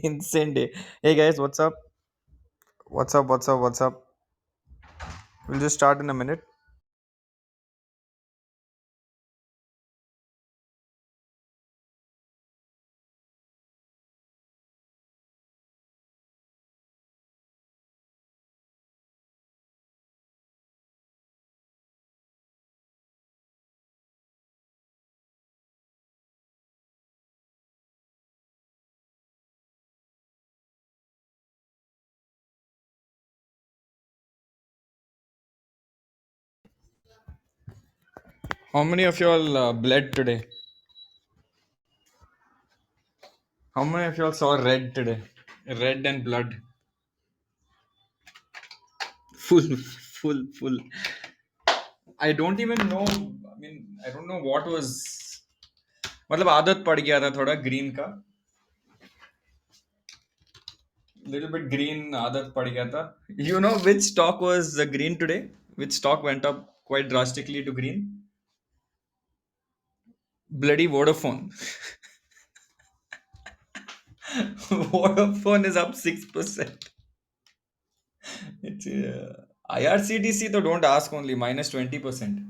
Insane day. Hey guys, what's up? What's up? What's up? What's up? We'll just start in a minute. How many of y'all bled today? How many of y'all saw red today? Red and blood. Full, full. I don't even know. I mean, I don't know what was. मतलब आदत पड़ गया था थोड़ा green का. Little bit green आदत पड़ गया था. You know which stock was green today? Which stock went up quite drastically to green? Bloody Vodafone. Vodafone is up 6%. It's IRCTC, though, don't ask, only minus 20%.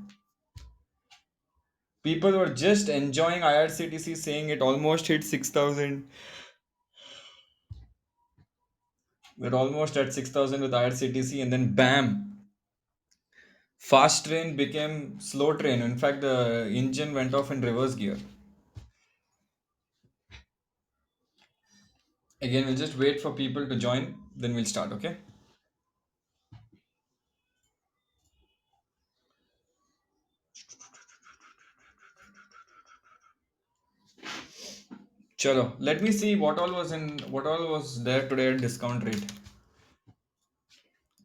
People were just enjoying IRCTC, saying it almost hit 6,000. We're almost at 6,000 with IRCTC, and then bam, fast train became slow train. In fact, the engine went off in reverse gear. Again, we'll just wait for people to join, then we'll start, okay? Chalo, let me see what all was there today at discount rate.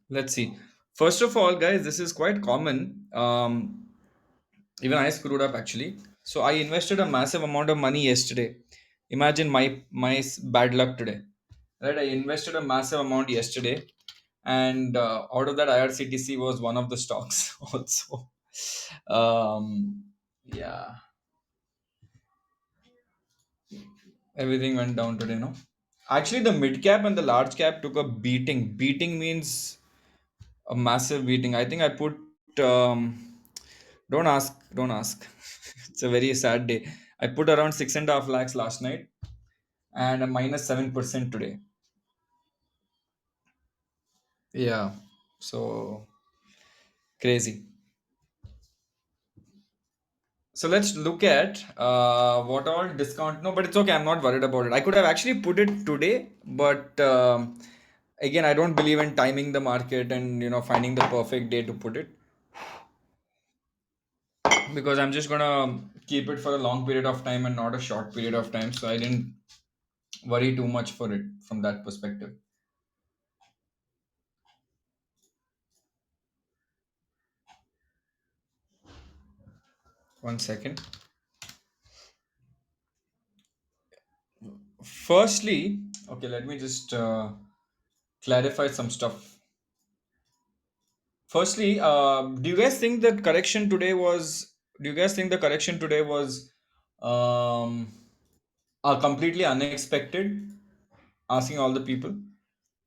Let's see. First of all, guys, this is quite common. Even I screwed up actually. So I invested a massive amount of money yesterday. Imagine my bad luck today. Right, I invested a massive amount yesterday, and out of that, IRCTC was one of the stocks also. Yeah, everything went down today. No, actually, the mid cap and the large cap took a beating. Beating means a massive beating. I think I put. Don't ask. Don't ask. It's a very sad day. I put around 6.5 lakhs last night and a minus 7% today. Yeah. So crazy. So let's look at what all discount. No, but it's okay. I'm not worried about it. I could have actually put it today, but again, I don't believe in timing the market and finding the perfect day to put it, because I'm just gonna keep it for a long period of time and not a short period of time. So I didn't worry too much for it from that perspective. 1 second. Firstly, okay, let me just clarify some stuff. Firstly, do you guys think that correction today was? Do you guys think the correction today was um, completely unexpected? Asking all the people.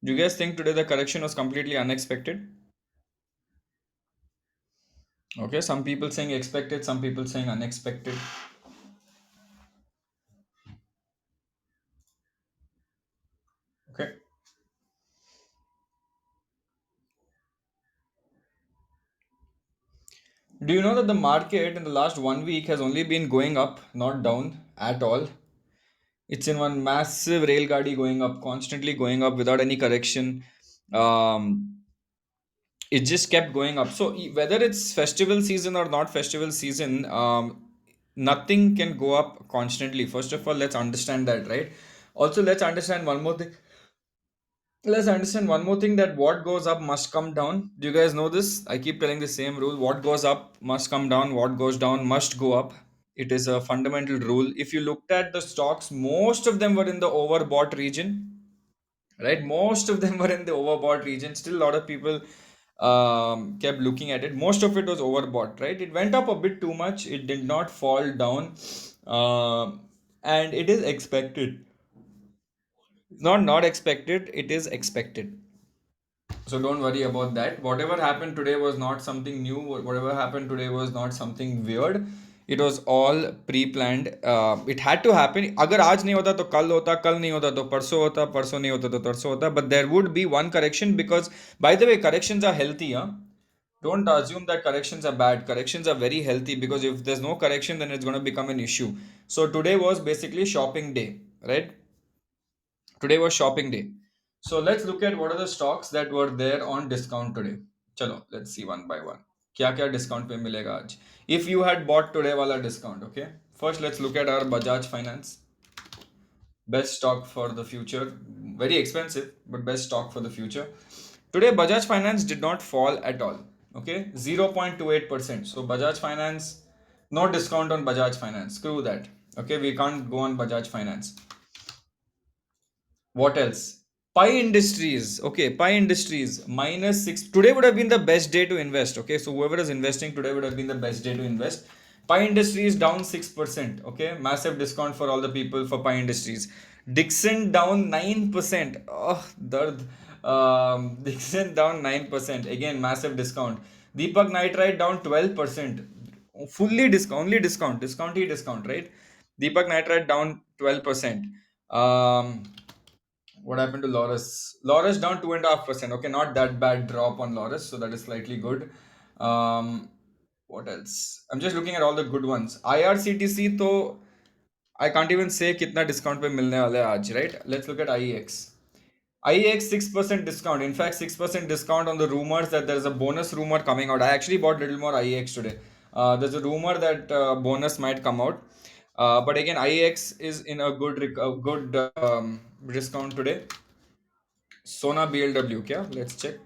Do you guys think today the correction was completely unexpected? Okay, some people saying expected, some people saying unexpected. Okay. Do you know that the market in the last 1 week has only been going up, not down at all? It's in one massive rail gadi going up, constantly going up without any correction. Um, it just kept going up. So whether it's festival season or not festival season, nothing can go up constantly. First of all, let's understand that, right? Also, let's understand one more thing. Let's understand one more thing, that what goes up must come down. Do you guys know this? I keep telling the same rule. What goes up must come down. What goes down must go up. It is a fundamental rule. If you looked at the stocks, most of them were in the overbought region, right? Most of them were in the overbought region. Still, a lot of people kept looking at it. Most of it was overbought, right? It went up a bit too much. It did not fall down, and it is expected. Not expected, it is expected. So don't worry about that. Whatever happened today was not something new. Whatever happened today was not something weird. It was all pre-planned. It had to happen. अगर आज नहीं होता तो कल होता, कल नहीं होता तो परसों होता, परसों नहीं होता तो तरसों होता. But there would be one correction because, by the way, corrections are healthy. Huh? Don't assume that corrections are bad. Corrections are very healthy because if there's no correction, then it's going to become an issue. So today was basically shopping day, right? Today was shopping day. So let's look at what are the stocks that were there on discount today. Chalo, let's see one by one. क्या क्या discount पे मिलेगा आज if you had bought today वाला discount okay first let's look at our Bajaj Finance best stock for the future. Very expensive, but best stock for the future. Today, Bajaj Finance did not fall at all. Okay, 0.28%. So, Bajaj Finance, no discount on Bajaj Finance. Screw that. Okay, we can't go on Bajaj Finance. What else? Pi Industries. Okay, Pi Industries minus six. Today would have been the best day to invest. Okay, so whoever is investing today would have been the best day to invest. Pi Industries down 6%. Okay, massive discount for all the people for Pi Industries. Dixon down 9%. Oh, dard. Dixon down 9%. Again, massive discount. Deepak Nitrite down 12%. Fully discount, only discount, discount, right? Deepak Nitrite down 12%. What happened to Loris? Loris down 2.5%. Okay, not that bad drop on Loris, so that is slightly good. Um, what else? I'm just looking at all the good ones. IRCTC, तो I can't even say कितना discount पे मिलने वाला है आज, right? Let's look at IEX. IEX 6% discount. In fact, 6% discount on the rumors that there's a bonus rumor coming out. I actually bought little more IEX today. There's a rumor that bonus might come out. But again, IEX is in a good discount today. Sona BLW, kya? Let's check.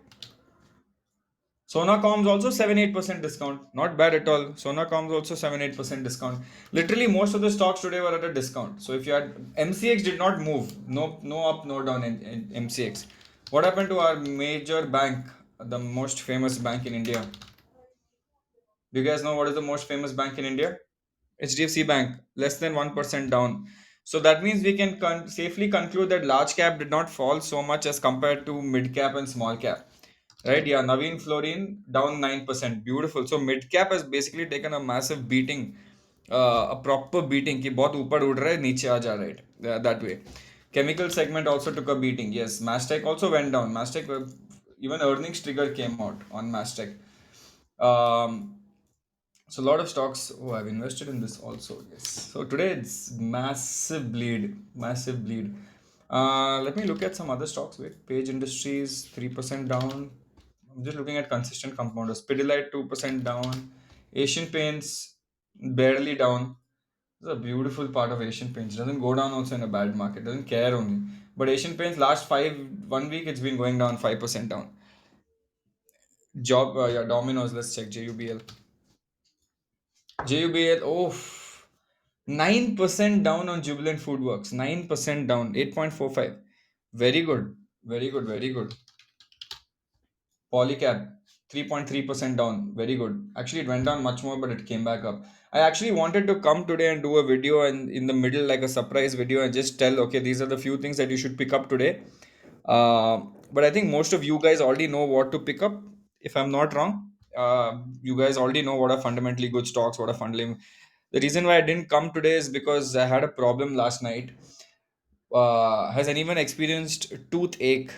Sonacom's also 7-8% discount. Not bad at all. Sonacom's also 7-8% discount. Literally, most of the stocks today were at a discount. So if you had MCX did not move. No up, no down in MCX. What happened to our major bank, the most famous bank in India? Do you guys know what is the most famous bank in India? HDFC Bank, less than 1% down. So that means we can safely conclude that large cap did not fall so much as compared to mid cap and small cap. Right? Yeah, Naveen Fluorine down 9%. Beautiful. So mid cap has basically taken a massive beating, a proper beating. कि बहुत ऊपर उड़ रहा है नीचे आ जा रहा है that way. Chemical segment also took a beating. Yes, Mastech also went down. Mastech, even earnings trigger came out on Mastech. Um, so a lot of stocks. Oh, I've invested in this also. Yes. So today it's massive bleed, massive bleed. Let me look at some other stocks. Wait, Page Industries 3% down. I'm just looking at consistent compounders. Pidilite 2% down. Asian Paints barely down. This is a beautiful part of Asian Paints. Doesn't go down also in a bad market. Doesn't care only. But Asian Paints last 1 week it's been going down 5% down. Yeah, Domino's. Let's check JUBL. JUBL, oh, 9% down on Jubilant Foodworks. 9% down, 8.45. Very good. Very good. Very good. Polycab, 3.3% down. Very good. Actually, it went down much more, but it came back up. I actually wanted to come today and do a video and in the middle, like a surprise video, and just tell, okay, these are the few things that you should pick up today. Uh, but I think most of you guys already know what to pick up, if I'm not wrong. You guys already know what are fundamentally good stocks, what are fundamentally. The reason why I didn't come today is because I had a problem last night. Has anyone experienced toothache?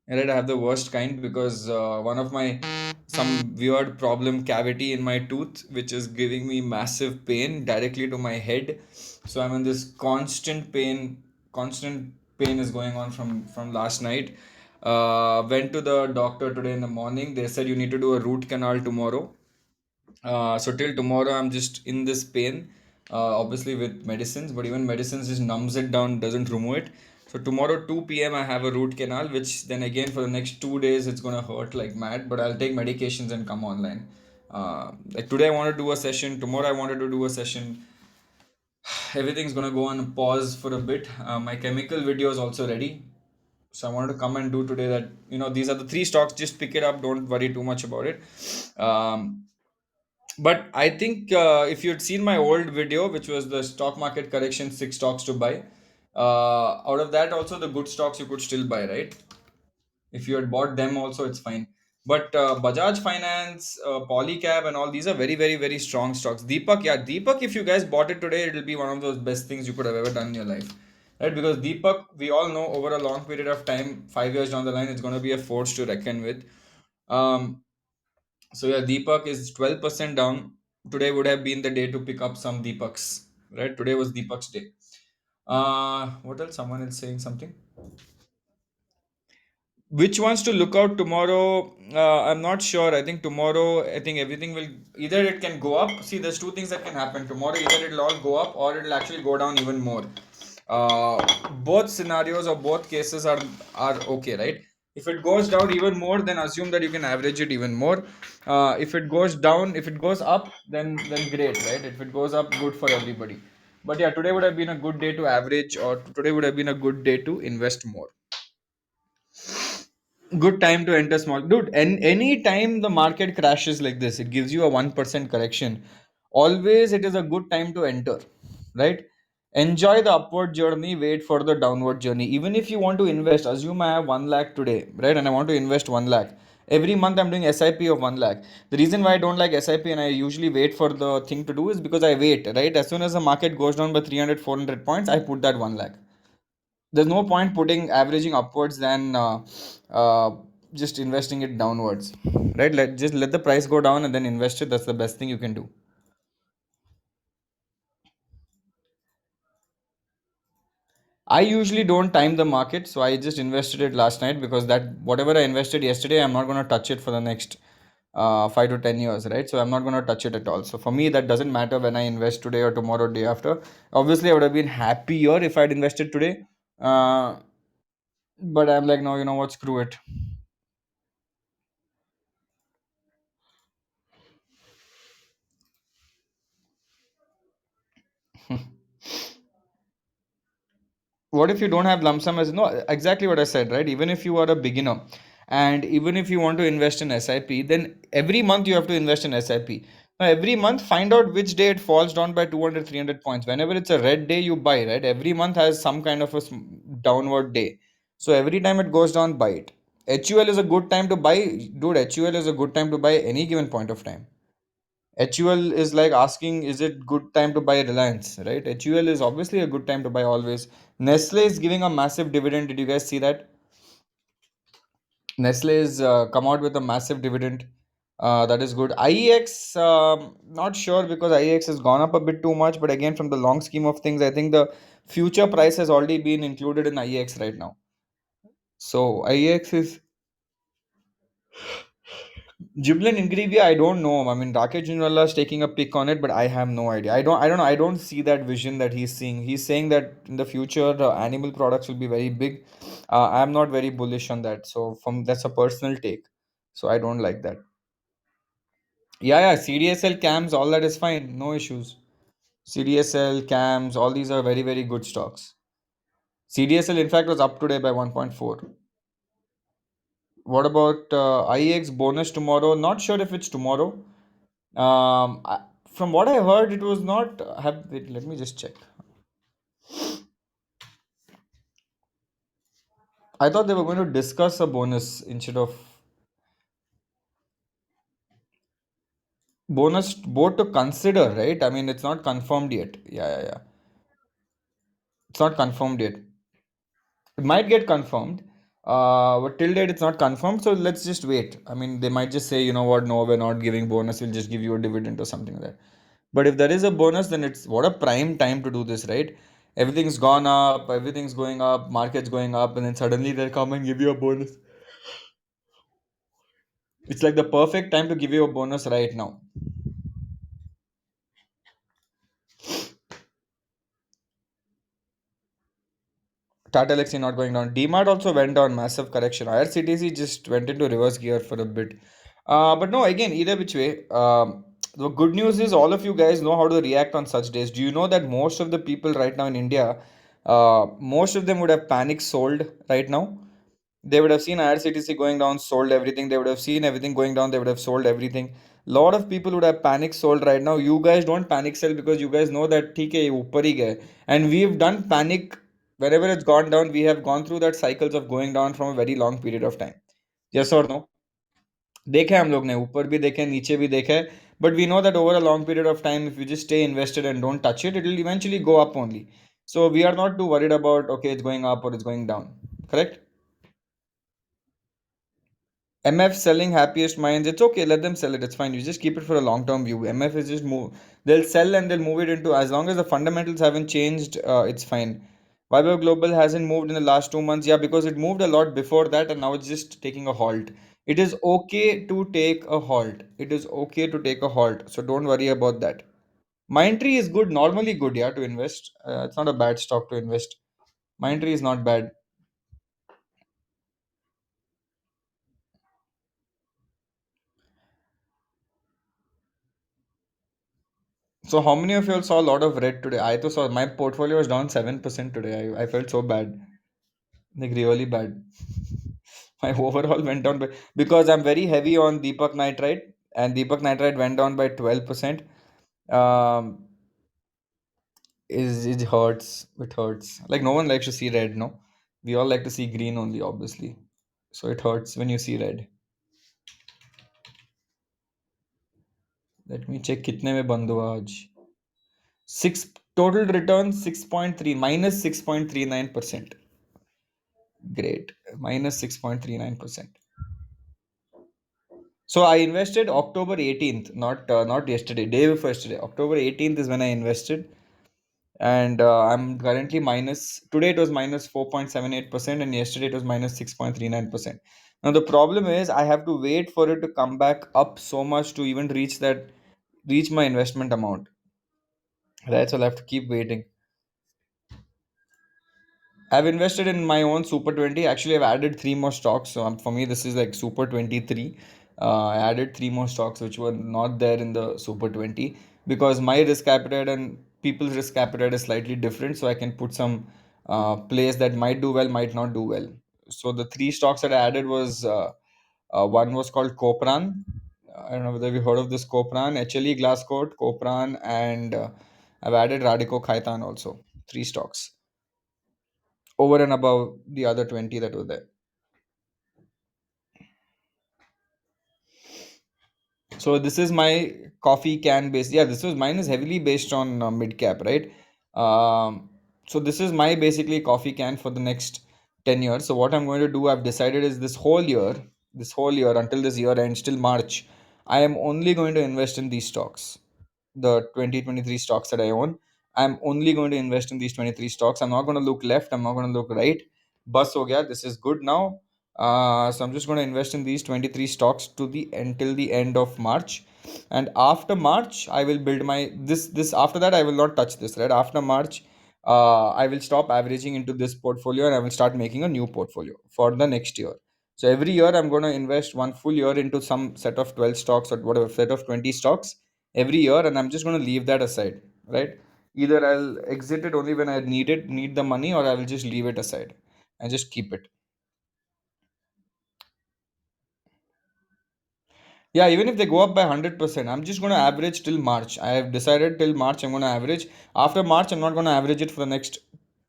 Right, I have the worst kind because one of my some weird problem cavity in my tooth, which is giving me massive pain directly to my head. So I'm in this constant pain. Constant pain is going on from last night. Went to the doctor today in the morning. They said you need to do a root canal tomorrow. So till tomorrow, I'm just in this pain, obviously with medicines, but even medicines just numbs it down, doesn't remove it. So tomorrow 2 p.m. I have a root canal, which then again for the next 2 days it's gonna hurt like mad. But I'll take medications and come online. Like today I wanted to do a session, tomorrow I wanted to do a session. Everything's gonna go on pause for a bit. My chemical video is also ready. So I wanted to come and do today that, these are the three stocks. Just pick it up. Don't worry too much about it. Um, but I think if you'd seen my old video, which was the stock market correction, six stocks to buy, Out of that, also the good stocks you could still buy, right? If you had bought them also, it's fine. But Bajaj Finance, Polycab, and all these are very, very, very strong stocks. Deepak, yeah, Deepak, if you guys bought it today, it'll be one of those best things you could have ever done in your life, right? Because Deepak, we all know over a long period of time, 5 years down the line, it's going to be a force to reckon with. um so yeah, Deepak is 12% down. Today would have been the day to pick up some Deepaks, right? Today was Deepak's day. What else? Someone is saying something. Which ones to look out tomorrow? I'm not sure. I think tomorrow, I think everything will either it can go up. See, there's two things that can happen tomorrow. Either it'll all go up or it'll actually go down even more. Both scenarios or both cases are okay, right? If it goes down even more, then assume that you can average it even more. If it goes down, if it goes up, then great, right? If it goes up, good for everybody. But yeah, today would have been a good day to average, or today would have been a good day to invest more. Good time to enter small, dude. And any time the market crashes like this, it gives you a 1% correction. Always, it is a good time to enter, right? Enjoy the upward journey, wait for the downward journey. Even if you want to invest, assume I have 1 lakh today, right? And I want to invest 1 lakh. Every month I'm doing SIP of 1 lakh. The reason why I don't like SIP and I usually wait for the thing to do is because I wait, right? As soon as the market goes down by 300, 400 points, I put that 1 lakh. There's no point putting averaging upwards than just investing it downwards, right? Let the price go down and then invest it. That's the best thing you can do. I usually don't time the market, so I just invested it last night because that whatever I invested yesterday, I'm not going to touch it for the next 5 to 10 years, right? So I'm not going to touch it at all. So for me, that doesn't matter when I invest today or tomorrow, day after. Obviously, I would have been happier if I'd invested today, uh, but I'm like, no, you know what? Screw it. What if you don't have lump sum as no, exactly what I said, right? Even if you are a beginner and even if you want to invest in SIP, then every month you have to invest in SIP. Now every month find out which day it falls down by 200, 300 points. Whenever it's a red day, you buy, right? Every month has some kind of a downward day. So every time it goes down, buy it. HUL is a good time to buy. Dude, HUL is a good time to buy any given point of time. HUL is like asking, is it good time to buy Reliance, right? HUL is obviously a good time to buy always. Nestle is giving a massive dividend. Did you guys see that? Nestle is come out with a massive dividend. That is good. IEX, not sure because IEX has gone up a bit too much. But again, from the long scheme of things, I think the future price has already been included in IEX right now. So IEX is Jubilant Ingrevia, I don't know. I mean, Rakesh Jhunjhunwala is taking a pick on it, but I have no idea. I don't know. I don't see that vision that he's seeing. He's saying that in the future, animal products will be very big. I'm not very bullish on that. So from that's a personal take. So I don't like that. Yeah, yeah. CDSL cams, all that is fine. No issues. CDSL cams, all these are very, very good stocks. CDSL, in fact, was up today by 1.4. What about IEX bonus tomorrow? Not sure if it's tomorrow. From what I heard, it was not. Wait, let me just check. I thought they were going to discuss a bonus instead of bonus board to consider, right? I mean, it's not confirmed yet. Yeah, yeah, yeah. It's not confirmed yet. It might get confirmed, but till date it's not confirmed. So let's just wait. I mean, they might just say, you know what? No, we're not giving bonus. We'll just give you a dividend or something like that. But if there is a bonus, then it's what a prime time to do this, right? Everything's gone up, everything's going up, market's going up, and then suddenly they'll come and give you a bonus. It's like the perfect time to give you a bonus right now. Tata Elxsi not going down. DMart also went down, massive correction. IRCTC just went into reverse gear for a bit. But no, again, either which way, the good news is all of you guys know how to react on such days. Do you know that most of the people right now in India, most of them would have panic sold right now? They would have seen IRCTC going down, sold everything. They would have seen everything going down, they would have sold everything. Lot of people would have panic sold right now. You guys don't panic sell because you guys know that ठीक है ये ऊपर ही गए. And we've done panic. Whenever it's gone down, we have gone through that cycles of going down from a very long period of time. Yes or no? देखे हम लोग ने, ऊपर भी देखे, नीचे भी देखे, but we know that over a long period of time, if you just stay invested and don't touch it, it will eventually go up only. So we are not too worried about, okay, it's going up or it's going down. Correct? MF selling happiest minds. It's okay. Let them sell it. It's fine. You just keep it for a long term view. MF is just move. They'll sell and they'll move it into, as long as the fundamentals haven't changed, it's fine. Viber Global hasn't moved in the last 2 months. Yeah, because it moved a lot before that and now it's just taking a halt. It is okay to take a halt. It is okay to take a halt. So don't worry about that. Mindtree is good, normally good, yeah, to invest. It's not a bad stock to invest. Mindtree is not bad. So how many of you all saw a lot of red today? I too saw my portfolio was down 7% today. I felt so bad. Like really bad. My overall went down by, because I'm very heavy on Deepak Nitrite and Deepak Nitrite went down by 12%. Um is it hurts. It hurts. Like no one likes to see red, no? We all like to see green only, obviously. So it hurts when you see red. Let me check कितने में बंद हुआ आज. Six total return 6.3 minus 6.39%. Great. Minus 6.39%. So I invested October 18th, not yesterday, day before yesterday. October 18th is when I invested. And I'm currently minus, today it was minus 4.78%, and yesterday it was minus 6.39%. Now the problem is I have to wait for it to come back up so much to even reach my investment amount. Right? So I'll have to keep waiting. I've invested in my own Super 20. Actually, I've added three more stocks. So for me, this is like Super 23. I added three more stocks which were not there in the Super 20 because my risk appetite and people's risk appetite is slightly different. So I can put some plays that might do well, might not do well. So the three stocks that I added was one was called Copran. I don't know whether you heard of this Copran, HLE Glasscoat, Copran, and I've added Radico Khaitan also. Three stocks over and above the other 20 that were there. So this is my coffee can based. Yeah, this was mine is heavily based on mid cap, right? So this is my basically coffee can for the next 10 years. So what I'm going to do, I've decided is this whole year until this year ends till March, I am only going to invest in these stocks, the 2023 stocks that I own. I'm only going to invest in these 23 stocks. I'm not going to look left. I'm not going to look right. Bus ho gaya. This is good now. So I'm just going to invest in these 23 stocks to the until the end of March, and after March I will build my this after that I will not touch this, right? After March, I will stop averaging into this portfolio and I will start making a new portfolio for the next year. So every year I'm going to invest one full year into some set of 12 stocks or whatever set of 20 stocks every year, and I'm just going to leave that aside, right? Either I'll exit it only when I need the money, or I will just leave it aside and just keep it. Yeah, even if they go up by 100%, I'm just going to average till March. I have decided till March I'm going to average. After March, I'm not going to average it for the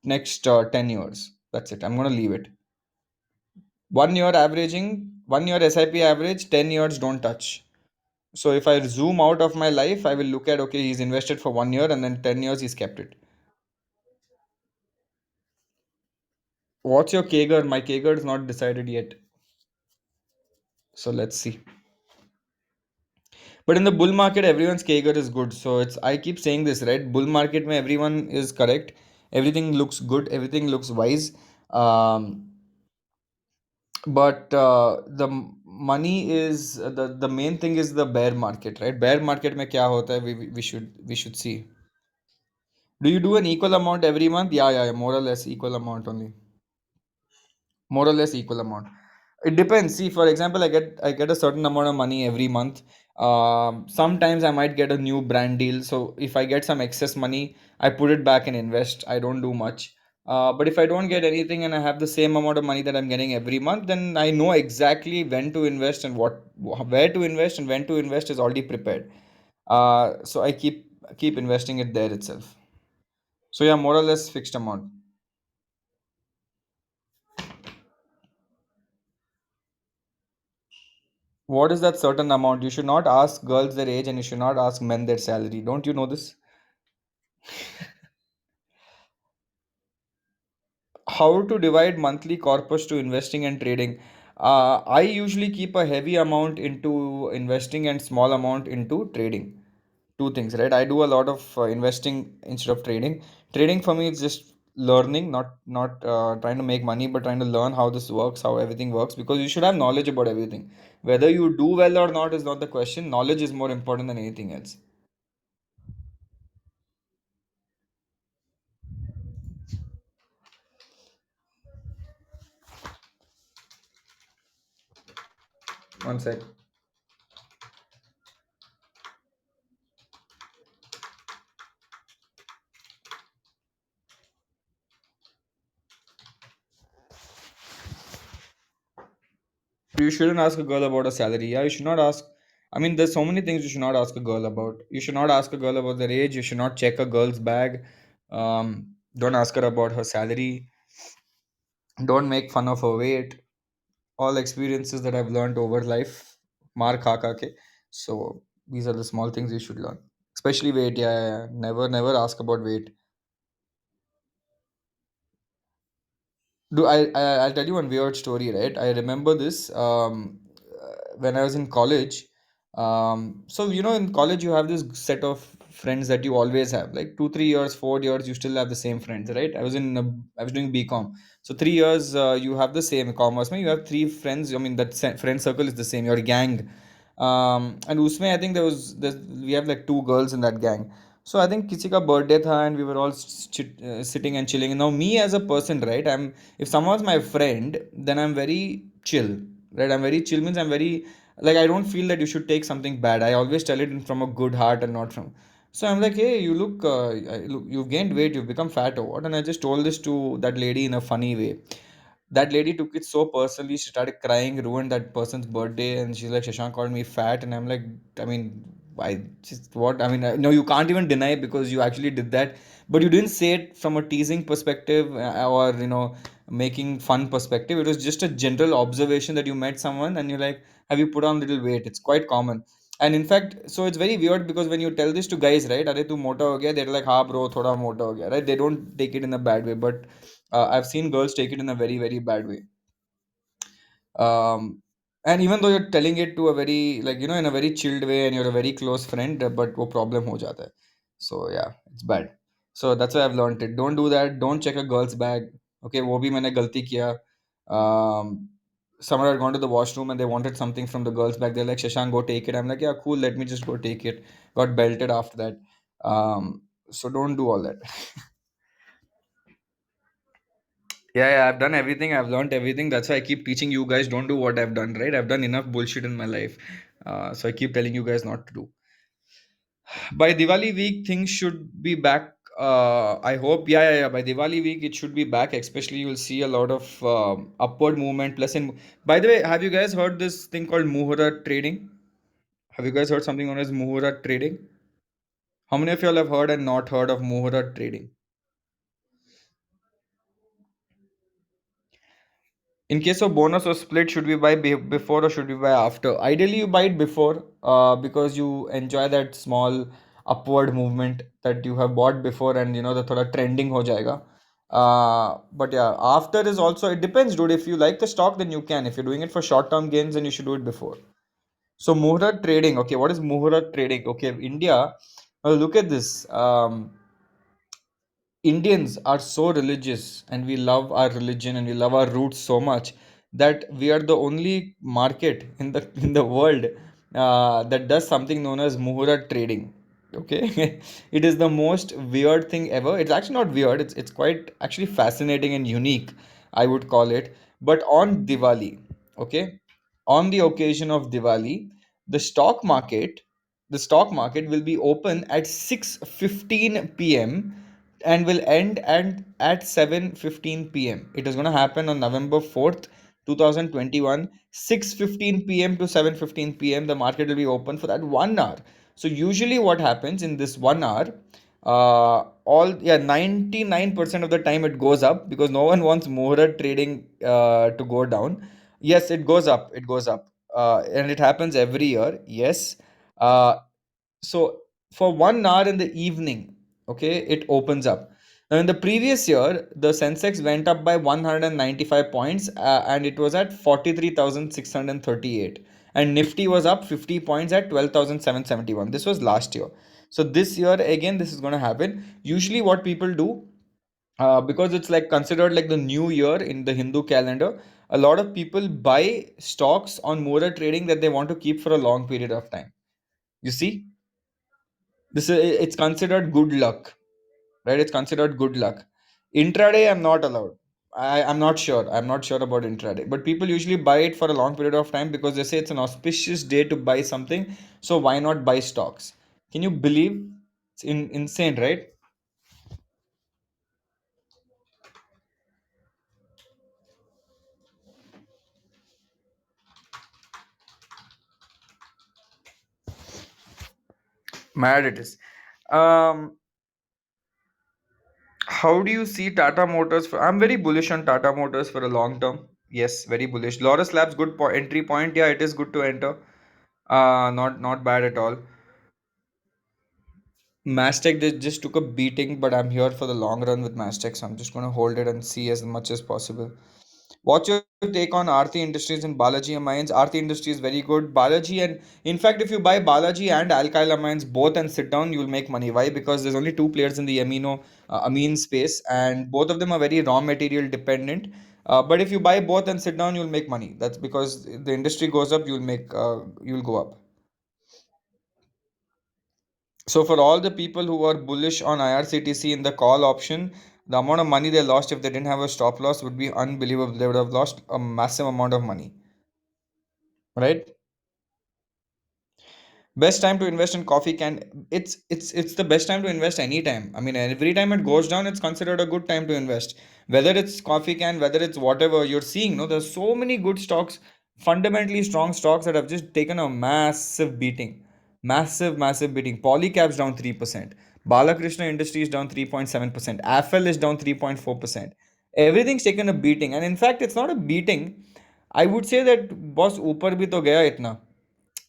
next 10 years. That's it. I'm going to leave it. 1 year averaging, 1 year SIP average, 10 years don't touch. So if I zoom out of my life, I will look at, okay, he's invested for 1 year and then 10 years he's kept it. What's your Kager? My Kager is not decided yet. So let's see. But in the bull market, everyone's Kager is good. So it's I keep saying this, right? Bull market, mein everyone is correct. Everything looks good. Everything looks wise. But money is the main thing is the bear market, right? Bear market में क्या होता है? We should see. Do you do an equal amount every month? Yeah, more or less equal amount only. More or less equal amount. It depends. See, for example, I get a certain amount of money every month. Sometimes I might get a new brand deal, so if I get some excess money, I put it back and invest. I don't do much. But if I don't get anything and I have the same amount of money that I'm getting every month, then I know exactly when to invest and where to invest and when to invest is already prepared. So I keep investing it there itself. So yeah, more or less fixed amount. What is that certain amount? You should not ask girls their age and you should not ask men their salary. Don't you know this? How to divide monthly corpus to investing and trading? I usually keep a heavy amount into investing and small amount into trading. Two things, right? I do a lot of investing instead of trading. Trading for me is just learning, not trying to make money, but trying to learn how this works, how everything works. Because you should have knowledge about everything. Whether you do well or not is not the question. Knowledge is more important than anything else. One sec. You shouldn't ask a girl about a salary. Yeah, you should not ask. I mean, there's so many things you should not ask a girl about. You should not ask a girl about their age. You should not check a girl's bag. Don't ask her about her salary. Don't make fun of her weight. All experiences that I've learned over life. Mark Hakake. So these are the small things you should learn. Especially weight. Yeah, yeah, yeah. Never ask about weight. I'll tell you one weird story, right? I remember this when I was in college. So you know, in college you have this set of friends that you always have, like 2 3 years, 4 years, you still have the same friends, right? I was doing BCom, so 3 years you have the same commerce. Man, you have three friends. I mean, that friend circle is the same. Your gang, and usme I think we have like two girls in that gang. So I think किसी का birthday था and we were all sitting and chilling. Now me as a person, right? If someone's my friend, then I'm very chill, right? I'm very chill means I'm very, like, I don't feel that you should take something bad. I always tell it from a good heart and not from. So I'm like, hey, look, you've gained weight, you've become fat or what? And I just told this to that lady in a funny way. That lady took it so personally. She started crying, ruined that person's birthday, and she's like, Shashank called me fat, and I'm like, I mean, I just what? I mean, no, you can't even deny it because you actually did that, but you didn't say it from a teasing perspective or making fun perspective. It was just a general observation that you met someone and you're like, have you put on little weight? It's quite common. And in fact, so it's very weird because when you tell this to guys, right, अरे तू मोटा हो गया, they're like, हाँ bro, थोड़ा मोटा हो गया, right? They don't take it in a bad way, but I've seen girls take it in a very, very bad way. Um, and even though you're telling it to a very, like, in a very chilled way and you're a very close friend, but वो problem हो जाता है. So yeah, it's bad. So that's why I've learned it. Don't do that. Don't check a girl's bag. Okay, वो भी मैंने गलती किया. Someone had gone to the washroom and they wanted something from the girl's bag. They're like, Shashank, go take it. I'm like, yeah, cool. Let me just go take it. Got belted after that. So don't do all that. Yeah, yeah, I've done everything. I've learned everything. That's why I keep teaching you guys don't do what I've done, right? I've done enough bullshit in my life. So I keep telling you guys not to do. By Diwali week, things should be back. I hope, yeah, yeah, yeah. By Diwali week, it should be back. Especially, you'll see a lot of upward movement. Plus, by the way, have you guys heard this thing called Muhurat trading? Have you guys heard something known as Muhurat trading? How many of y'all have heard and not heard of Muhurat trading? In case of bonus or split, should we buy before or should we buy after? Ideally, you buy it before because you enjoy that small upward movement that you have bought before, and the thoda trending ho jayega. But yeah, after is also, it depends, dude. If you like the stock, then you can. If you're doing it for short term gains, then you should do it before. So Muhurat trading. Okay, what is Muhurat trading? Okay, India. Look at this. Indians are so religious and we love our religion and we love our roots so much that we are the only market in the world that does something known as Muhurat trading. Okay, it is the most weird thing ever. It's actually not weird. It's quite actually fascinating and unique, I would call it. But on Diwali, okay, on the occasion of Diwali, the stock market, the stock market will be open at 6:15 p.m and will end at 7:15 p.m. It is going to happen on November 4th, 2021, 6:15 p.m. to 7:15 p.m. The market will be open for that 1 hour. So usually what happens in this 1 hour, all yeah 99% of the time it goes up because no one wants Muhurat trading to go down. Yes, it goes up. It goes up. and it happens every year. Yes. Uh, so for 1 hour in the evening, okay, it opens up. Now in the previous year, the Sensex went up by 195 points, and it was at 43,638, and Nifty was up 50 points at 12,771. This was last year. So this year again this is going to happen. Usually what people do, because it's like considered like the new year in the Hindu calendar, a lot of people buy stocks on Mora trading that they want to keep for a long period of time. You see, this is, it's considered good luck, right? It's considered good luck. Intraday, I'm not allowed. I'm not sure. I'm not sure about intraday. But people usually buy it for a long period of time because they say it's an auspicious day to buy something. So why not buy stocks? Can you believe? It's insane, right? Mad it is. Um, how do you see Tata Motors? I'm very bullish on Tata Motors for a long term. Yes, very bullish. Lotus Labs, good entry point. Yeah, it is good to enter. Not bad at all. Mastech they just took a beating, but I'm here for the long run with Mastech, so I'm just going to hold it and see as much as possible. What's your take on Aarti Industries and Balaji Amines? Aarti Industries very good. Balaji, and in fact, if you buy Balaji and Alkyl Amines both and sit down, you'll make money. Why? Because there's only two players in the amine space, and both of them are very raw material dependent. But if you buy both and sit down, you'll make money. That's because the industry goes up, you'll go up. So for all the people who are bullish on IRCTC in the call option, the amount of money they lost if they didn't have a stop loss would be unbelievable. They would have lost a massive amount of money, right? Best time to invest in coffee can it's the best time to invest anytime. I mean, every time it goes down, it's considered a good time to invest. Whether it's coffee can, whether it's whatever you're seeing, no, there's so many good stocks, fundamentally strong stocks that have just taken a massive beating. Massive beating. Polycab's down 3%. Balakrishna Industries down 3.7%. Affle is down 3.4%. Everything's taken a beating. And in fact, it's not a beating. I would say that boss ऊपर भी तो गया इतना,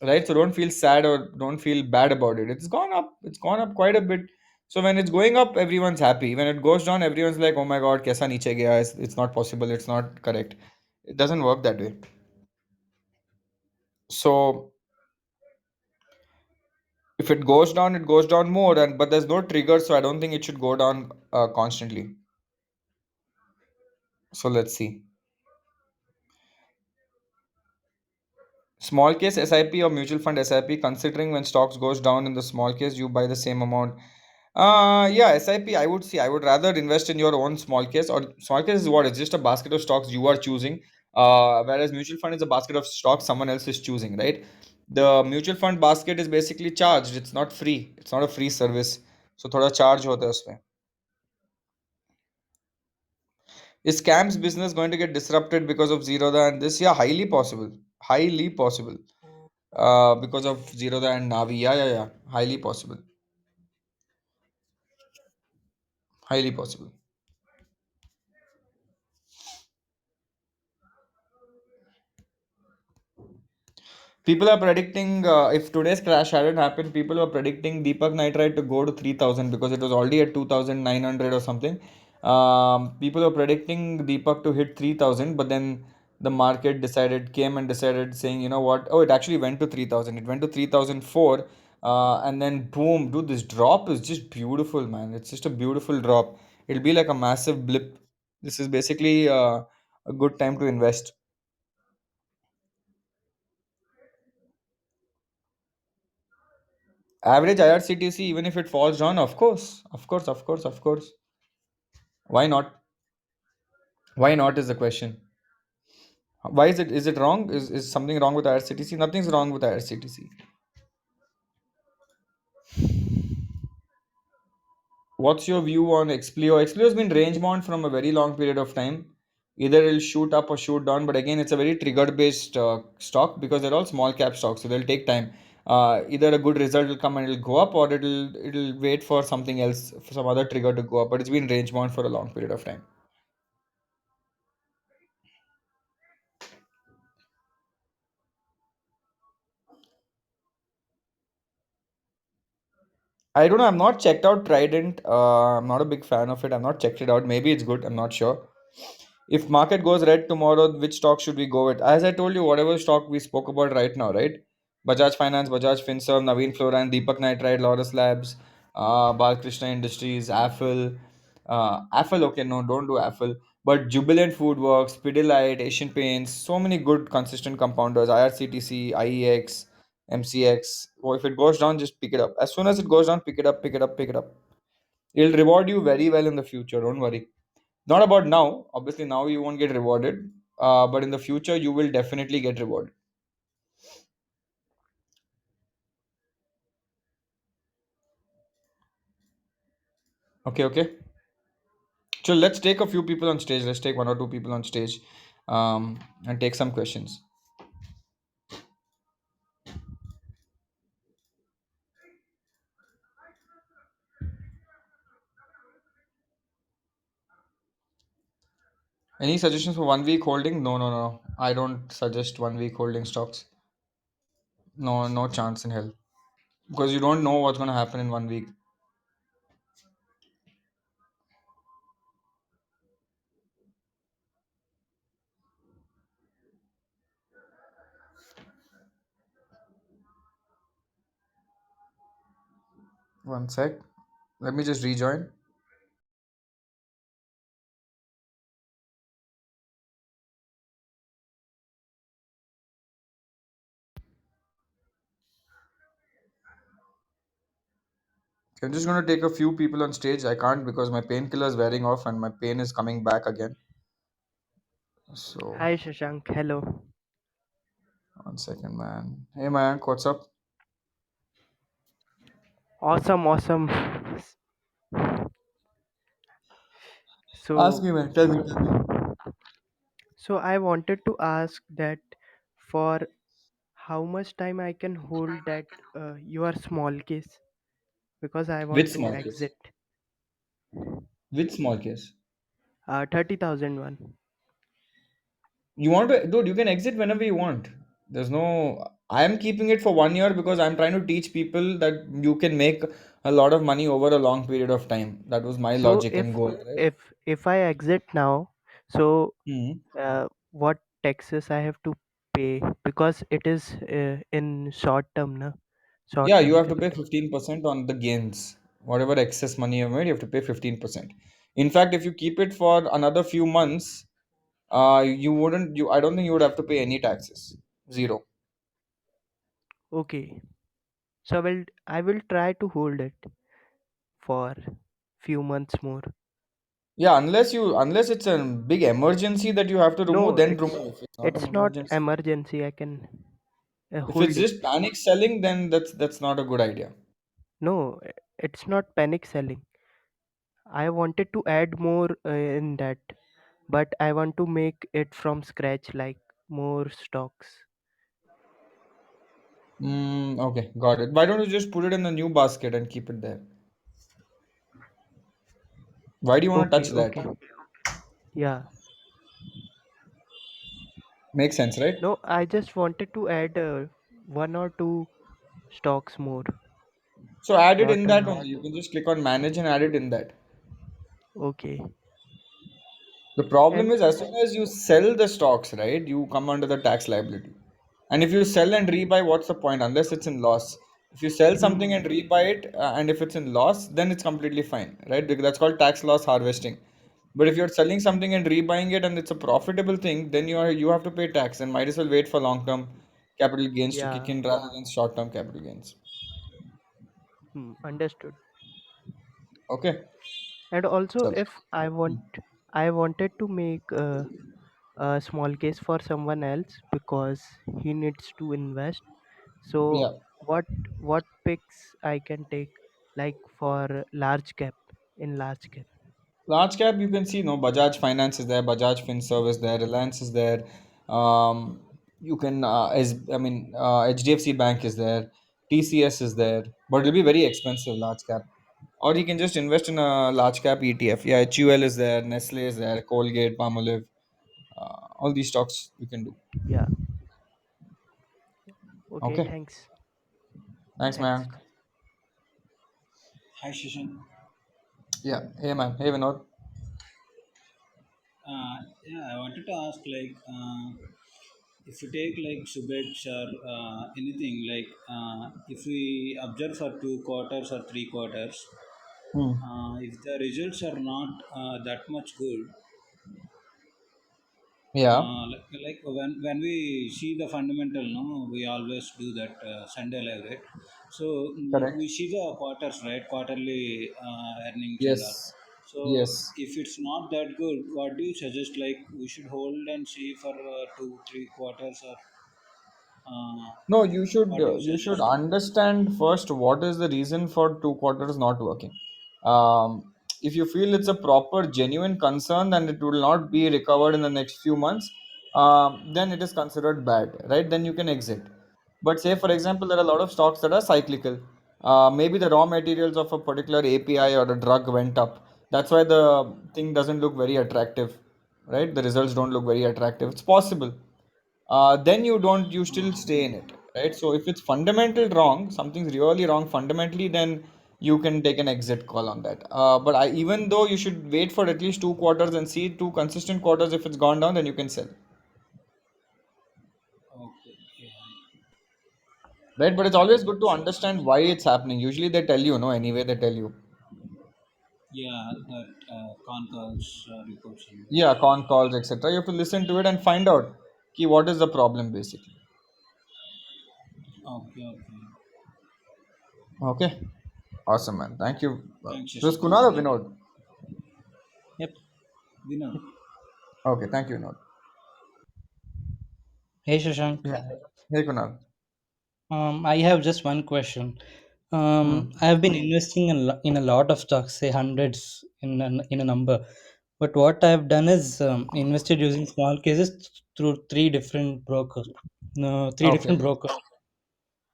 right? So don't feel sad or don't feel bad about it. It's gone up quite a bit. So when it's going up, everyone's happy. When it goes down, everyone's like, oh my god, kaisa niche gaya, it's not possible, it's not correct. It doesn't work that way. So if it goes down more, and but there's no trigger, so I don't think it should go down constantly. So let's see. Small case SIP or mutual fund SIP, considering when stocks goes down in the small case, you buy the same amount. Yeah, SIP, I would see. I would rather invest in your own small case, or small case is what? It's just a basket of stocks you are choosing. Whereas mutual fund is a basket of stocks someone else is choosing, right? The mutual fund basket is basically charged. It's not free. It's not a free service. So थोड़ा charge होता है उसमें. Is Cam's business going to get disrupted because of Zerodha and this? Yeah, highly possible. Highly possible. Because of Zerodha and Navi. Yeah. Highly possible. Highly possible. People are predicting, if today's crash hadn't happened, people were predicting Deepak Nitrite to go to 3,000 because it was already at 2,900 or something. People were predicting Deepak to hit 3,000, but then the market came and decided saying, you know what? Oh, it actually went to 3,000. It went to 3,004. And then boom, dude, this drop is just beautiful, man. It's just a beautiful drop. It'll be like a massive blip. This is basically a good time to invest. Average IRCTC, even if it falls down, of course. Why not? Why not is the question. Why is it? Is it wrong? Is something wrong with IRCTC? Nothing's wrong with IRCTC. What's your view on Explio? Explio has been range bound from a very long period of time. Either it'll shoot up or shoot down, but again, it's a very trigger based stock because they're all small cap stocks, so they'll take time. Either a good result will come and it'll go up, or it'll wait for something else, for some other trigger to go up. But it's been range bound for a long period of time. I don't know. I'm not checked out Trident. I'm not a big fan of it. I'm not checked it out. Maybe it's good. I'm not sure. If market goes red tomorrow, which stock should we go with? As I told you, whatever stock we spoke about right now, right? Bajaj Finance, Bajaj Finserv, Naveen Floran, Deepak Nitride, Laurus Labs, Balkrishna Industries, Affle. Affle, okay, no, don't do Affle. But Jubilant Foodworks, Pidilite, Asian Paints, so many good consistent compounders, IRCTC, IEX, MCX. Or if it goes down, just pick it up. As soon as it goes down, pick it up, pick it up, pick it up. It'll reward you very well in the future. Don't worry. Not about now. Obviously, now you won't get rewarded. But in the future, you will definitely get rewarded. Okay, okay. So let's take a few people on stage. Let's take one or two people on stage, and take some questions. Any suggestions for 1 week holding? No, no, no. I don't suggest 1 week holding stocks. No, no chance in hell. Because you don't know what's going to happen in 1 week. One sec. Let me just rejoin. I'm just going to take a few people on stage. I can't because my painkiller is wearing off and my pain is coming back again. So, Hi Shashank, hello. 1 second, man. Hey, Mayank, what's up? Awesome, awesome. Ask So, me, man. Tell me, tell me. so I wanted to ask that for how much time I can hold that your small case because I Which want to small case? exit Which small case? 30,000 one. You want to, dude, you can exit whenever you want. There's no, I am keeping it for 1 year because I'm trying to teach people that you can make a lot of money over a long period of time. That was my So logic and goal, right? if I exit now, so Hmm. what taxes I have to pay because it is in short term, na? Short Yeah, you term have to pay capital. 15% on the gains. Whatever excess money you made, you have to pay 15%. In fact, if you keep it for another few months, you wouldn't, I don't think you would have to pay any taxes. Zero. Okay. So I will try to hold it for few months more. Yeah, unless it's a big emergency that you have to remove, No, then remove. If it's not an it's not emergency, emergency. I can if it's hold it. just panic selling, then that's not a good idea. No, it's not panic selling. I wanted to add more in that, but I want to make it from scratch, like more stocks. Okay, got it. Why don't you just put it in the new basket and keep it there? Why do you want to touch Okay, that? okay. Yeah. Makes sense, right? No, I just wanted to add one or two stocks more, So add it not in a that lot. only. You can just click on manage and add it in that. Okay. The problem And is as soon as you sell the stocks, right, you come under the tax liability. And if you sell and rebuy, what's the point? Unless it's in loss. If you sell something and hmm, rebuy it, and if it's in loss, then it's completely fine, right? Because that's called tax loss harvesting. But if you're selling something and rebuying it and it's a profitable thing, then you have to pay tax and might as well wait for long term capital gains to kick yeah, in rather than short term capital gains. understood. Okay. And also, So if I wanted to make a small case for someone else because he needs to invest. So yeah. what what picks I can take like for large cap in large cap. Large cap, you can see, no, Bajaj Finance is there, Bajaj FinServ is there, Reliance is there. You can, HDFC Bank is there, TCS is there, but it'll be very expensive, large cap. Or you can just invest in a large cap ETF. Yeah, HUL is there, Nestle is there, Colgate, Palmolive, all these stocks you can do. Yeah. Okay. Okay, Thanks. thanks, Thanks. man. Hi, Shishan. Yeah. Hey man. Hey Vinod. Yeah, I wanted to ask if you take like Subex or anything if we observe for 2 quarters or 3 quarters, Hmm. if the results are not that much good, Yeah. when we see the fundamental, no, we always do that Sunday live, right? So Correct. we see the quarters, right? Quarterly earnings and all. Yes. So Yes. if it's not that good, what do you suggest? Like we should hold and see for 2 3 quarters, or No, you should what do you you should suggest? understand first what is the reason for 2 quarters not working. If you feel it's a proper genuine concern and it will not be recovered in the next few months, then it is considered bad, right? Then you can exit. But say for example, there are a lot of stocks that are cyclical. Maybe the raw materials of a particular API or a drug went up. That's why the thing doesn't look very attractive, right? The results don't look very attractive. It's possible. Then you still stay in it, right? So if it's fundamental wrong, something's really wrong fundamentally, then you can take an exit call on that. But even though you should wait for at least 2 quarters and see 2 consistent quarters, if it's gone down, then you can sell, Okay, yeah, right? But it's always good to that's right. understand why it's happening. Usually they tell you, no, anyway they tell you. Yeah, that con calls reports and Yeah, con calls, etc. You have to listen to it and find out key what is the problem basically. okay, okay. Okay, awesome man. Thank you. Thanks, This is Shishan. Kunal or Thank you. Vinod? Yep, Vinod. Okay, thank you, Vinod. Hey Shashank, Yeah. Hey Kunal. I have just one question. Hmm. I have been investing in a lot of stocks, say hundreds in a number. But what I have done is invested using small cases through three different brokers. No, three Okay. different brokers.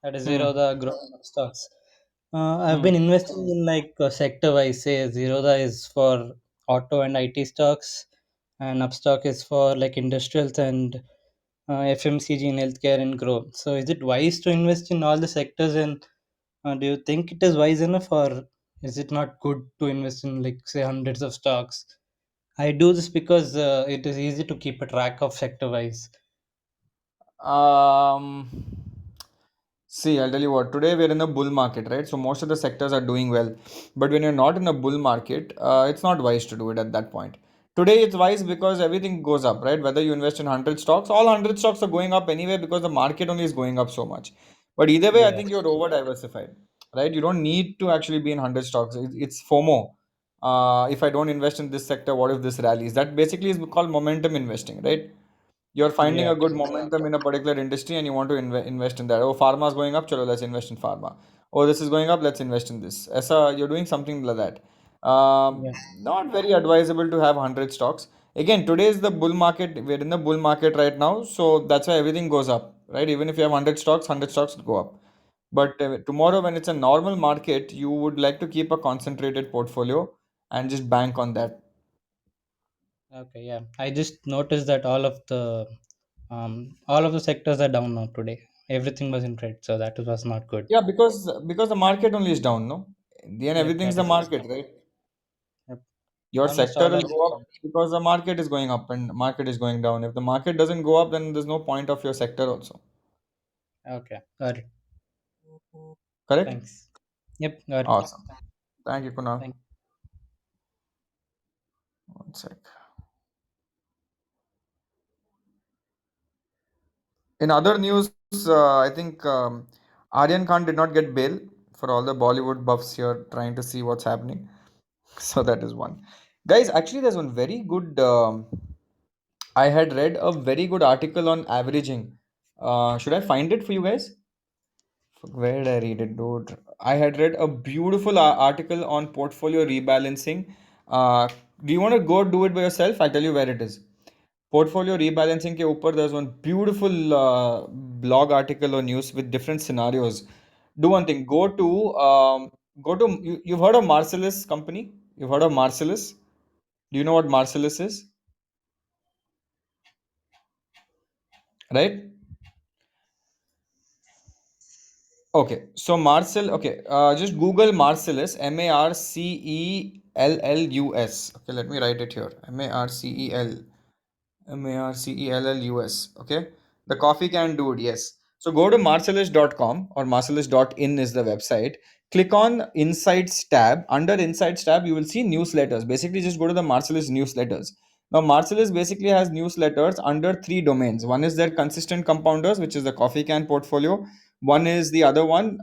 That is Hmm. Zerodha, Groww, and Upstocks. I've Hmm. been investing in like sector wise. Say Zerodha is for auto and IT stocks, and Upstock is for like industrials and FMCG in healthcare and growth. So, is it wise to invest in all the sectors? And do you think it is wise enough, or is it not good to invest in like say hundreds of stocks? I do this because it is easy to keep a track of sector wise. Um, See, I'll tell you what, today we're in a bull market, right? So most of the sectors are doing well. But when you're not in a bull market, it's not wise to do it at that point. Today it's wise because everything goes up, right? Whether you invest in 100 stocks, all 100 stocks are going up anyway because the market only is going up so much. But either way, I Yeah. think you're over diversified, right? You don't need to actually be in 100 stocks. It's FOMO. If I don't invest in this sector, what if this rallies? That basically is called momentum investing, right? You're finding Yeah. a good momentum in a particular industry and you want to invest in that. Oh, pharma is going up, chalo, let's invest in pharma. Oh, this is going up, let's invest in this. You're doing something like that. Yeah. Not very advisable to have 100 stocks. Again, today is the bull market. We're in the bull market right now, so that's why everything goes up, right? Even if you have 100 stocks, 100 stocks will go up. But tomorrow, when it's a normal market, you would like to keep a concentrated portfolio and just bank on that. Okay. Yeah. I just noticed that all of the sectors are down now today. Everything was in red, so that was not good. Yeah, because the market only is down, no? In the end, Yep. everything's That the is. market, right? Yep. Your Almost sector all will are. go up because the market is going up and market is going down. If the market doesn't go up, then there's no point of your sector also. Okay. Got it. Correct? Thanks. Yep. Got it. Awesome. Thank you, Kunal. Thank. One sec. In other news, I think Aryan Khan did not get bail for all the Bollywood buffs here trying to see what's happening. So that is one. Guys, actually, there's one very good. I had read a very good article on averaging. Should I find it for you guys? Where did I read it, dude? I had read a beautiful article on portfolio rebalancing. Uh, do you want to go do it by yourself? I'll tell you where it is. Portfolio rebalancing के ऊपर there's one beautiful blog article or news with different scenarios. Do one thing. You've heard of Marcellus company? You've heard of Marcellus? Do you know what Marcellus is? Right? Okay, so Marcel, okay, just Google Marcellus, Marcellus. Okay, let me write it here. Marcellus. Okay. The coffee can dude, yes. So go to marcellus.com or marcellus.in is the website. Click on Insights tab. Under Insights tab, you will see newsletters. Basically, just go to the Marcellus newsletters. Now, Marcellus basically has newsletters under three domains. One is their consistent compounders, which is the coffee can portfolio. One is the other one,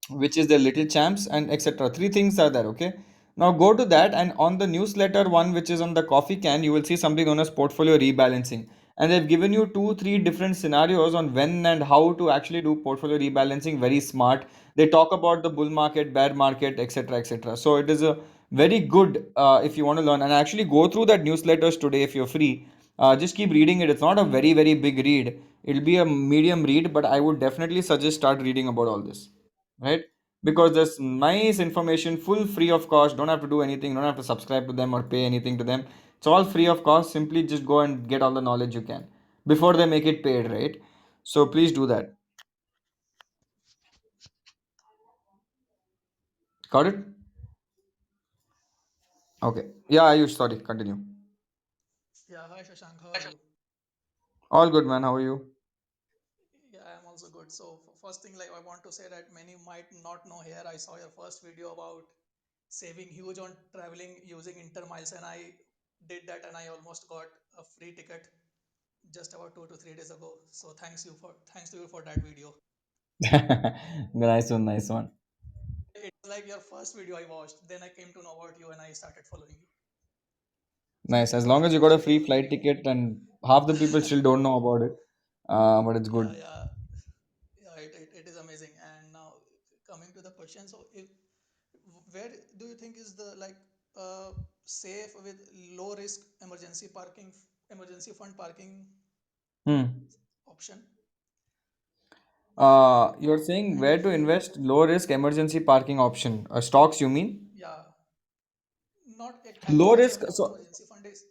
which is the little champs and etc. Three things are there. Okay, now go to that, and on the newsletter one, which is on the coffee can, you will see something known as portfolio rebalancing, and they've given you two three different scenarios on when and how to actually do portfolio rebalancing. Very smart. They talk about the bull market, bear market, etc etc. So it is a very good, if you want to learn, and actually go through that newsletters today if you're free. Just keep reading it. It's not a very big read. It'll be a medium read, but I would definitely suggest start reading about all this, right? Because there's nice information, full free of cost. Don't have to do anything, don't have to subscribe to them or pay anything to them. It's all free of cost. Simply just go and get all the knowledge you can before they make it paid, right? So please do that. Got it? Okay, yeah, you, sorry, continue. Yeah, hi Shashank, how are you? All good, man. How are you? Yeah, I'm also good. So first thing, like I want to say that many might not know here. I saw your first video about saving huge on traveling using Intermiles, and I did that, and I almost got a free ticket just about 2 to 3 days ago. So thanks to you for that video. Nice one, nice one. It was like your first video I watched. Then I came to know about you, and I started following you. So Nice, thanks as for long that as you got first a free video. flight ticket, and half the people still don't know about it, but it's Yeah, good. yeah, yeah. It is amazing. And now coming to the question, so if where do you think is the uh, safe with low risk emergency fund parking Hmm. option? You're saying And where to if you, invest low risk emergency parking option? Stocks, you mean? yeah, not Low actually risk. emergency fund. So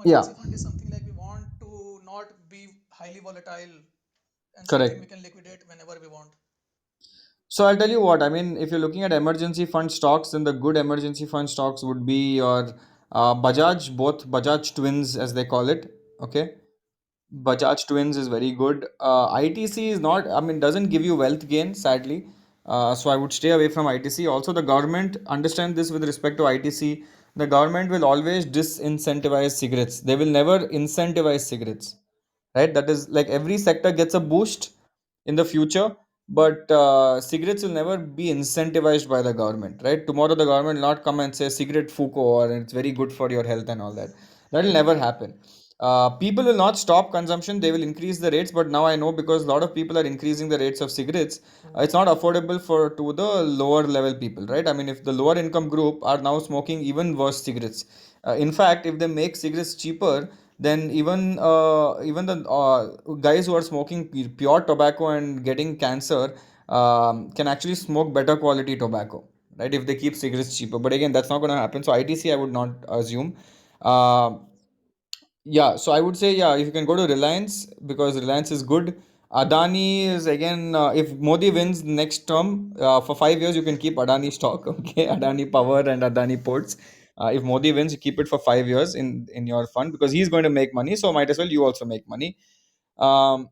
yeah, Emergency fund is something like we want to not be highly volatile and something we correct. can liquidate whenever we want. So I'll tell you what, I mean, if you're looking at emergency fund stocks, then the good emergency fund stocks would be your Bajaj, both Bajaj twins as they call it. Okay. Bajaj Twins is very good. ITC is not, I mean, doesn't give you wealth gain, sadly. So I would stay away from ITC. Also, the government, understand this with respect to ITC, the government will always disincentivize cigarettes. They will never incentivize cigarettes, right? That is like every sector gets a boost in the future, but cigarettes will never be incentivized by the government, right? Tomorrow the government will not come and say cigarette fuko or it's very good for your health and all that. That will never happen. People will not stop consumption, they will increase the rates. But now I know, because a lot of people are increasing the rates of cigarettes, it's not affordable for to the lower level people, right? I mean, if the lower income group are now smoking even worse cigarettes, in fact, if they make cigarettes cheaper, then even the guys who are smoking pure tobacco and getting cancer can actually smoke better quality tobacco, right? If they keep cigarettes cheaper. But again, that's not going to happen. So ITC, I would not assume. uh, yeah, so I would say, yeah, if you can go to Reliance, because Reliance is good. Adani is again, if Modi wins next term, for 5 years, you can keep Adani stock, okay? Adani Power and Adani Ports. If Modi wins, you keep it for 5 years in your fund, because he's going to make money. So might as well you also make money. Um,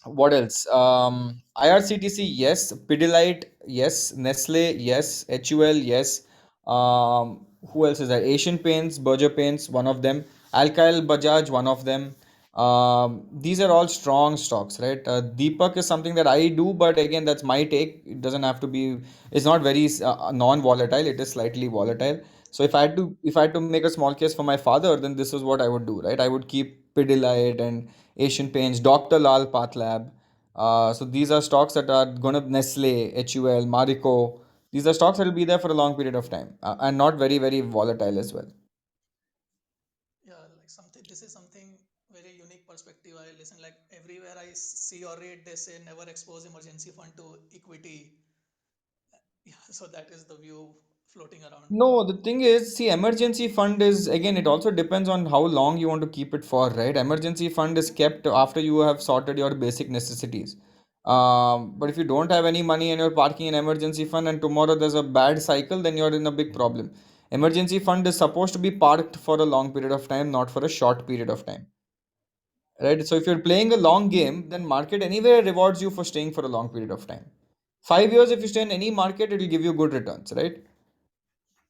what else? IRCTC, yes. Pidilite, yes. Nestle, yes. HUL, yes. Who else is there? Asian Paints, Berger Paints, one of them. Alkyl Bajaj, one of them. These are all strong stocks, right? Deepak is something that I do, but again, that's my take. It doesn't have to be. It's not very non-volatile. It is slightly volatile. So if I had to make a small case for my father, then this is what I would do, right? I would keep Pidilite and Asian Paints, Dr. Lal Pathlab. So these are stocks that are gonna, Nestle, HUL, Marico. These are stocks that will be there for a long period of time, and not very volatile as well. Yeah, like something. This is something very unique perspective. I listen like everywhere I see or read, they say never expose emergency fund to equity. Yeah, so that is the view floating around. No, the thing is, see, emergency fund is, again, it also depends on how long you want to keep it for, right? Emergency fund is kept after you have sorted your basic necessities. But if you don't have any money and you're parking an emergency fund and tomorrow there's a bad cycle, then you're in a big problem. Emergency fund is supposed to be parked for a long period of time, not for a short period of time. Right? So if you're playing a long game, then market anyway rewards you for staying for a long period of time. 5 years, if you stay in any market, it will give you good returns, right?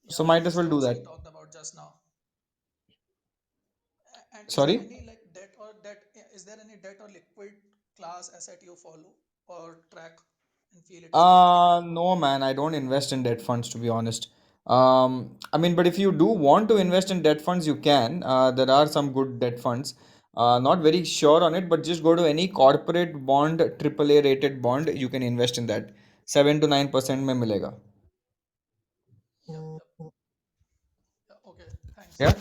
So Yeah, might as these well do stocks we that. talked about just now. And is there Sorry? any like is there any debt or liquid class asset you follow or track and feel it is good? No, man, I don't invest in debt funds to be honest. I mean, but if you do want to invest in debt funds, you can. There are some good debt funds. Not very sure on it, but just go to any corporate bond, AAA rated bond, you can invest in that. 7 to 9% में मिलेगा. Yep, yep. Yeah, okay. Thanks. Yeah.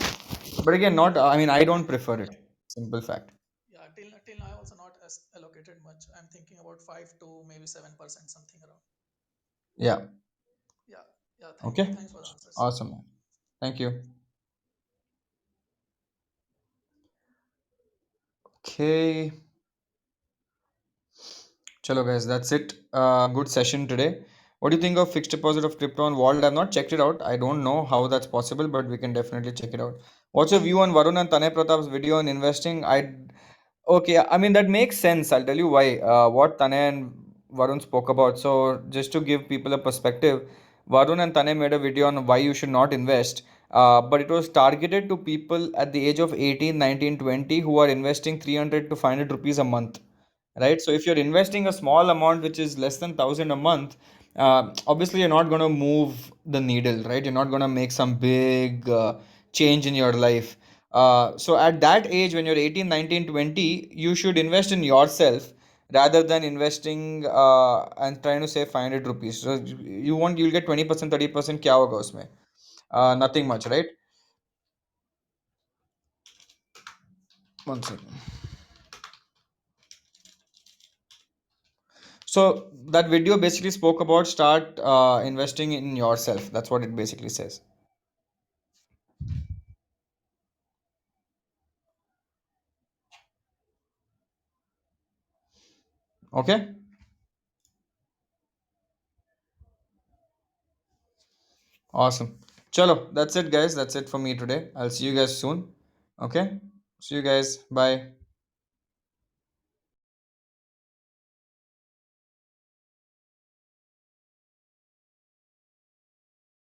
But again, not. I mean, I Till don't prefer it. Simple fact. yeah, till now I also not as allocated much. I'm thinking about 5 to maybe 7%, something around. Yeah. Yeah, yeah. Thank you. Okay. Thanks for the answers. Awesome, man. Thank you. Okay. Chalo guys, that's it. Good session today. What do you think of fixed deposit of crypto on Vault? I've not checked it out. I don't know how that's possible, but we can definitely check it out. What's your view on Varun and Tanay Pratap's video on investing? Okay, I mean that makes sense. I'll tell you why. What Tanay and Varun spoke about. So just to give people a perspective, Varun and Tanay made a video on why you should not invest. But it was targeted to people at the age of 18, 19, 20 who are investing 300 to 500 rupees a month, right? So if you're investing a small amount which is less than 1,000 a month, obviously you're not going to move the needle, right? You're not going to make some big change in your life. So at that age when you're 18, 19, 20, you should invest in yourself rather than investing and trying to save 500 rupees. So you'll get 20%, 30%. Kya hoga usme? Nothing much, right? One second. So that video basically spoke about start investing in yourself. That's what it basically says. Okay. Awesome. Chalo, that's it, guys. That's it for me today. I'll see you guys soon. Okay. See you guys. Bye.